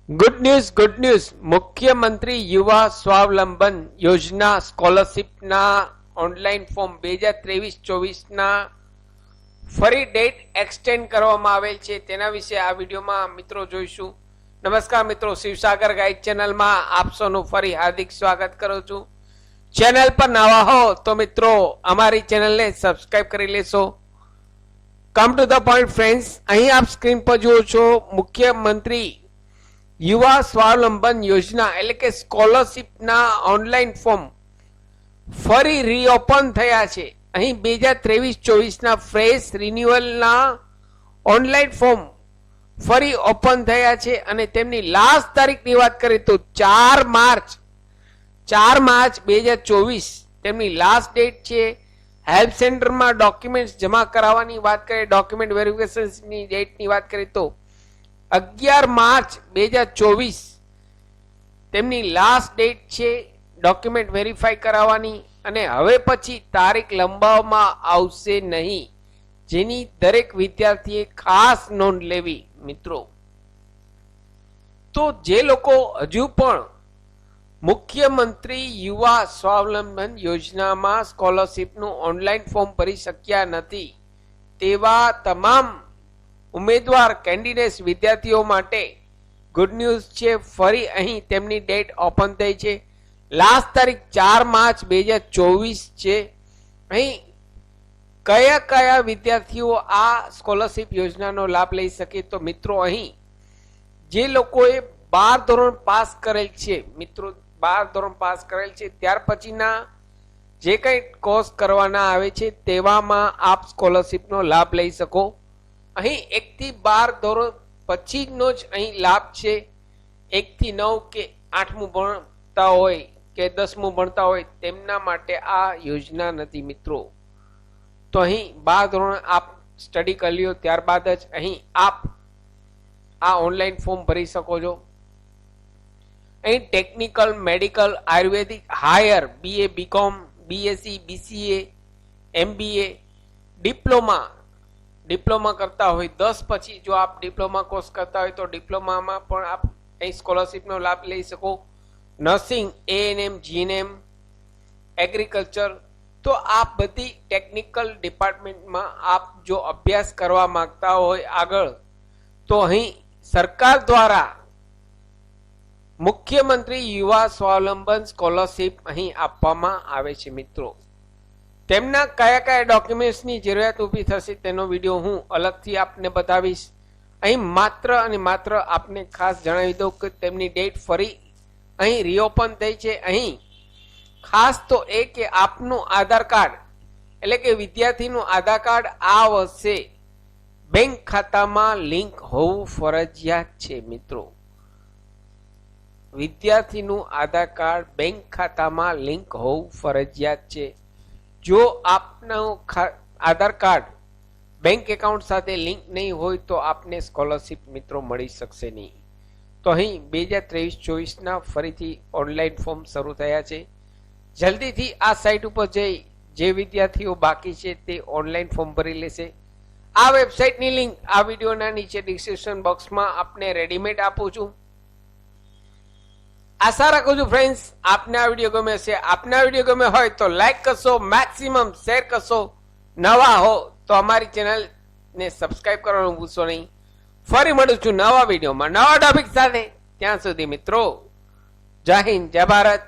Good news મુખ્યમંત્રી યુવા સ્વાવલંબન યોજના સ્કોલરશિપના ઓનલાઈન ફોર્મ 2023-24ના ફરી ડેટ એક્સટેન્ડ કરવામાં આવેલ છે. તેના વિશે આ વિડીયોમાં મિત્રો જોઈશું. નમસ્કાર મિત્રો, શિવસાગર ગાઈડ ચેનલમાં આપ સૌનું ફરી હાર્દિક સ્વાગત કરું છું. ચેનલ પર નવા હો તો મિત્રો અમારી ચેનલને સબસ્ક્રાઇબ કરી લેશો. Come to the point friends, અહીં આપ સ્ક્રીન પર જુઓ છો મુખ્યમંત્રી યુવા સ્વાવલંબન યોજના એટલે કે સ્કોલરશિપના ઓનલાઈન ફોર્મ ફરી રીઓપન થયા છે. અહીં 2023-24ના ફ્રેશ રિન્યુઅલના ઓનલાઈન ફોર્મ ફરી ઓપન થયા છે અને તેમની લાસ્ટ તારીખની વાત કરીએ તો 4 માર્ચ 2024 તેમની લાસ્ટ ડેટ છે. હેલ્પ સેન્ટરમાં ડોક્યુમેન્ટ્સ જમા કરાવવાની વાત કરીએ, ડોક્યુમેન્ટ વેરિફિકેશનની ડેટની વાત કરીએ તો 11 માર્ચ 2024 તેમની લાસ્ટ ડેટ છે ડોક્યુમેન્ટ વેરીફાઈ કરાવવાની. અને હવે પછી તારીખ લંબાવવામાં આવશે નહીં, જેની દરેક વિદ્યાર્થીએ ખાસ નોંધ લેવી. મિત્રો, તો જે લોકો હજુ પણ મુખ્યમંત્રી યુવા સ્વાવલંબન યોજનામાં સ્કોલરશિપનું ઓનલાઈન ફોર્મ ભરી શક્યા નથી તેવા તમામ ઉમેદવાર કેન્ડિડેટ્સ વિદ્યાર્થીઓ માટે ગુડ ન્યૂઝ છે. ફરી અહીં તેમની ડેટ ઓપન થઈ છે. લાસ્ટ તારીખ 4 માર્ચ 2024 છે. અહીં કયા કયા વિદ્યાર્થીઓ આ સ્કોલરશિપ યોજનાનો લાભ લઈ શકે? તો મિત્રો, અહીં જે લોકોએ 12 ધોરણ પાસ કરેલ છે, મિત્રો 12 ધોરણ પાસ કરેલ છે, ત્યાર પછીના જે કંઈ કોર્સ કરવાના આવે છે તેવામાં આપ સ્કોલરશિપનો લાભ લઈ શકો. અહીં 1 થી 12 ધોરણ પછીનો જ અહીં લાભ છે. 1 થી 9 કે 8મું ભણતા હોય કે 10મું ભણતા હોય તેમના માટે આ યોજના નથી મિત્રો. તો અહીં 12 ધોરણ આપ સ્ટડી કરી લ્યો, ત્યારબાદ જ અહીં આપ આ ઓનલાઈન ફોર્મ ભરી શકો છો. અહીં technical, medical, Ayurvedic, higher, BA, BCom, BSc, BCA, MBA, diploma કરતા હોય 10 પછી જો આપ ડિપ્લોમા કોર્સ કરતા હોય તો ડિપ્લોમામાં પણ આપ અહીં સ્કોલરશિપનો લાભ લઈ શકો. નર્સિંગ, ANM, GNM, એગ્રીકલ્ચર, તો આ બધી ટેકનિકલ ડિપાર્ટમેન્ટમાં આપ જો અભ્યાસ કરવા માંગતા હોય આગળ, તો અહીં સરકાર દ્વારા મુખ્યમંત્રી યુવા સ્વાવલંબન સ્કોલરશિપ અહીં આપવામાં આવે છે. મિત્રો, તેમના કયા કયા ડોક્યુમેન્ટ્સની જરૂરિયાત ઊભી થશે તેનો વિડીયો હું અલગથી આપને બતાવીશ. અહીં માત્ર અને માત્ર આપને ખાસ જણાવી દઉં કે તેમની ડેટ ફરી અહીં રીઓપન થઈ છે. અહીં ખાસ તો એ કે આપનું આધાર કાર્ડ એટલે કે વિદ્યાર્થીનું આધાર કાર્ડ આ વર્ષે બેંક ખાતામાં લિંક હોવું ફરજિયાત છે. મિત્રો, વિદ્યાર્થીનું આધાર કાર્ડ બેંક ખાતામાં લિંક હોવું ફરજિયાત છે. જો આપનું આધાર કાર્ડ બેંક એકાઉન્ટ સાથે લિંક નહીં હોય તો આપને સ્કોલરશિપ મિત્રો મળી શકશે નહીં. તો અહીં 2023-24ના ફરીથી ઓનલાઈન ફોર્મ શરૂ થયા છે. જલ્દીથી આ સાઇટ ઉપર જઈ જે વિદ્યાર્થીઓ બાકી છે તે ઓનલાઈન ફોર્મ ભરી લેશે. આ વેબસાઇટની લિંક આ વિડીયોના નીચે ડિસ્ક્રિપ્શન બોક્સમાં આપને રેડીમેડ આપું છું. આશા રાખું છું ફ્રેન્ડ્સ આપને આ વિડીયો ગમે હશે. આપને આ વિડીયો ગમે હોય તો લાઈક કરશો, મેક્સિમમ શેર કરશો. નવા હો તો અમારી ચેનલને સબસ્ક્રાઇબ કરવાનું ભૂલશો નહીં. ફરી મળું છું નવા વિડીયોમાં નવા ટોપિક સાથે. ત્યાં સુધી મિત્રો, જય હિન્દ, જય ભારત.